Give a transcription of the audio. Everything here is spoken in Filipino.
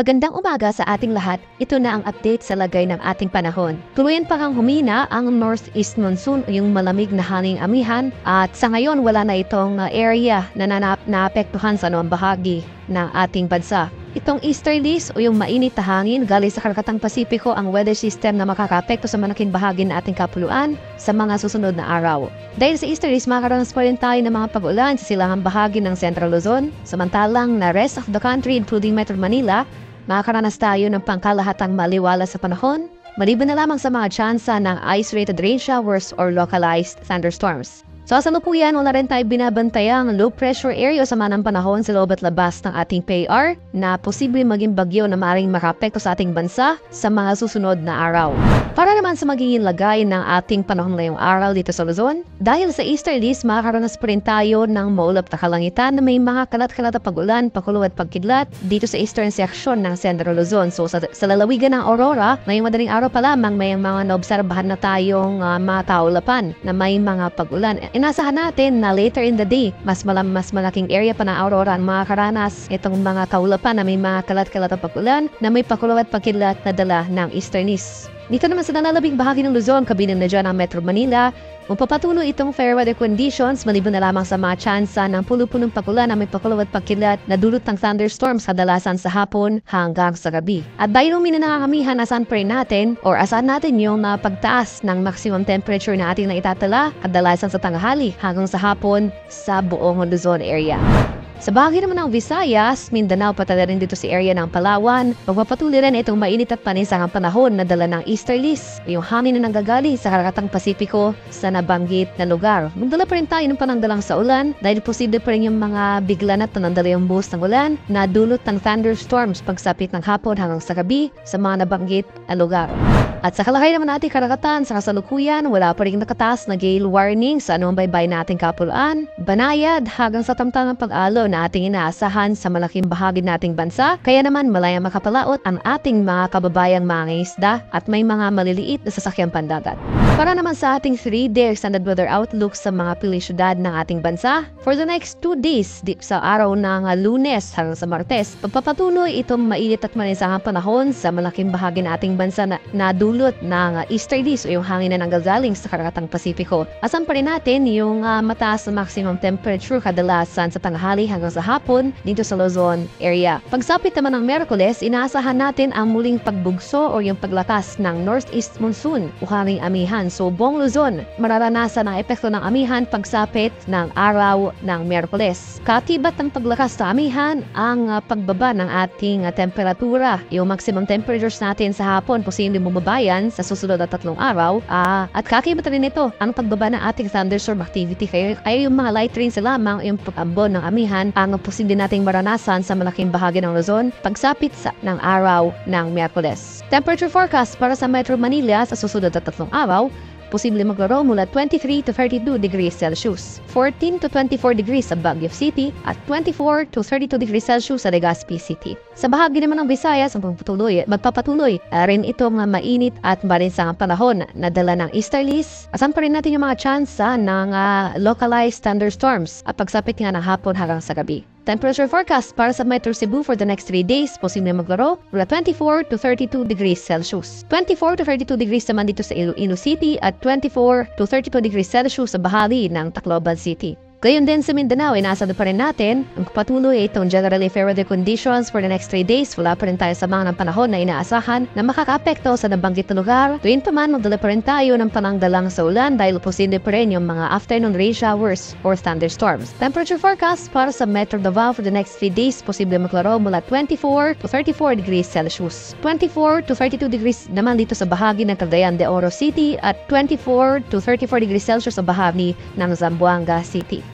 Magandang umaga sa ating lahat. Ito na ang update sa lagay ng ating panahon. Tuluyan pa kang humina ang northeast monsoon o yung malamig na hanging amihan at sa ngayon wala na itong area na naapektuhan sa noong bahagi ng ating bansa. Itong easterlies o yung mainit na hangin galing sa Karagatang Pasipiko ang weather system na makakaapekto sa malaking bahagi ng ating kapuluan sa mga susunod na araw. Dahil sa easterlies, makakaranas pa rin tayo ng mga pag-ulan sa silangang bahagi ng Central Luzon, samantalang na rest of the country including Metro Manila, makakaranas tayo ng pangkalahatang maliwala sa panahon, maliban na lamang sa mga tsansa ng isolated rain showers or localized thunderstorms. So sa kasalukuyan, wala rin tayo binabantayang low pressure area sa manang panahon sa loob at labas ng ating PAR na posible maging bagyo na maaaring makapekto sa ating bansa sa mga susunod na araw. Para naman sa magiging lagay ng ating panahon ngayong araw dito sa Luzon, dahil sa easterlies, makakaranas pa rin tayo ng maulap na kalangitan na may mga kalat-kalat na pag-ulan, pakulo at pagkidlat dito sa eastern section ng Central Luzon. So sa lalawigan ng Aurora, ngayong madaling araw pa lamang may mga naobserbahan na tayong mga kaulapan na may mga pag-ulan. Inasahan natin na later in the day, mas malaking area pa ng Aurora ang makakaranas itong mga kaulapan na may mga kalat-kalat na pag-ulan na may pakulo at pagkidlat na dala ng easterlies. Dito naman sa nalalabing bahagi ng Luzon, kabilang na dyan ang Metro Manila, magpapatuloy itong fair weather conditions maliban na lamang sa mga tsansa ng pulo-punong pakulan na may pakulo at pagkilat na dulot ng thunderstorms kadalasan sa hapon hanggang sa gabi. At dahil umina nakakamihan, asahan pa rin natin yung pagtaas ng maximum temperature na ating naitatala kadalasan sa tanghali hanggang sa hapon sa buong Luzon area. Sa bahagi naman ng Visayas, Mindanao patala rin dito sa area ng Palawan, magpapatuloy rin itong mainit at panisangang panahon na dala ng easterlies, yung hangin na nanggagaling sa Karagatang Pasipiko sa nabanggit na lugar. Magdala pa rin tayo ng panangdalang sa ulan dahil posible pa rin yung mga bigla at panandala yung buhos ng ulan na dulot ng thunderstorms pagsapit ng hapon hanggang sa gabi sa mga nabanggit na lugar. At sa kalakay naman natin karagatan, sa kasalukuyan, wala pa rin nakataas na gale warning sa anumang baybay nating kapuluan, banayad hanggang sa tamtamang pag-alo na ating inaasahan sa malaking bahagi nating bansa, kaya naman malayang makapalaot ang ating mga kababayang mangingisda at may mga maliliit na sasakyang pandagat. Para naman sa ating 3-day standard weather outlook sa mga pili syudad ng ating bansa, for the next 2 days, sa araw ng Lunes hanggang sa Martes, pagpapatuloy itong mainit at manisangang panahon sa malaking bahagi ng ating bansa na dulot ng easterlies o yung hangin na nanggagaling sa Karagatang Pasipiko. Asan pa rin natin yung mataas na maximum temperature kadalasan sa tanghali hanggang sa hapon dito sa Luzon area. Pagsapit naman ng Miyerkules, inaasahan natin ang muling pagbugso o yung paglakas ng northeast monsoon o hanging amihan. So buong Luzon, mararanasan ang epekto ng amihan pagsapit ng araw ng Miyerkules. Katibat ng paglakas ng amihan ang pagbaba ng ating temperatura. Yung maximum temperatures natin sa hapon posibleng bumabayan sa susunod na 3 araw at kakibat rin ito ang pagbaba ng ating thunderstorm activity. Kaya yung mga light rains lamang yung pag-ambon ng amihan ang posible nating maranasan sa malaking bahagi ng Luzon pagsapit ng araw ng Miyerkules. Temperature forecast para sa Metro Manila sa susunod na 3 araw, posible maglaro mula 23 to 32 degrees Celsius, 14 to 24 degrees sa Baguio City, at 24 to 32 degrees Celsius sa Legazpi City. Sa bahagi naman ng Visayas, magpapatuloy rin itong mainit at marinsangang panahon na dala ng easterlies. Asan pa rin natin yung mga tsansa ng localized thunderstorms at pagsapit nga ng hapon hanggang sa gabi. Temperature forecast para sa Metro Cebu for the next 3 days, posible maglaro mula 24 to 32 degrees Celsius. 24 to 32 degrees naman dito sa Iloilo City at 24 to 32 degrees Celsius sa bahagi ng Tacloban City. Gayon din sa Mindanao, inaasahan pa rin natin ang patuloy itong generally fair weather conditions for the next 3 days. Wala pa rin tayo sa mga ng panahon na inaasahan na makakaapekto sa nabanggit na lugar. Tuwin pa man, magdala pa rin tayo ng panangdalang sa ulan dahil posible pa rin yung mga afternoon rain showers or thunderstorms. Temperature forecast para sa Metro Davao for the next 3 days, posible maglaro mula 24 to 34 degrees Celsius. 24 to 32 degrees naman dito sa bahagi ng Cagayan de Oro City at 24 to 34 degrees Celsius sa bahagi ng Zamboanga City.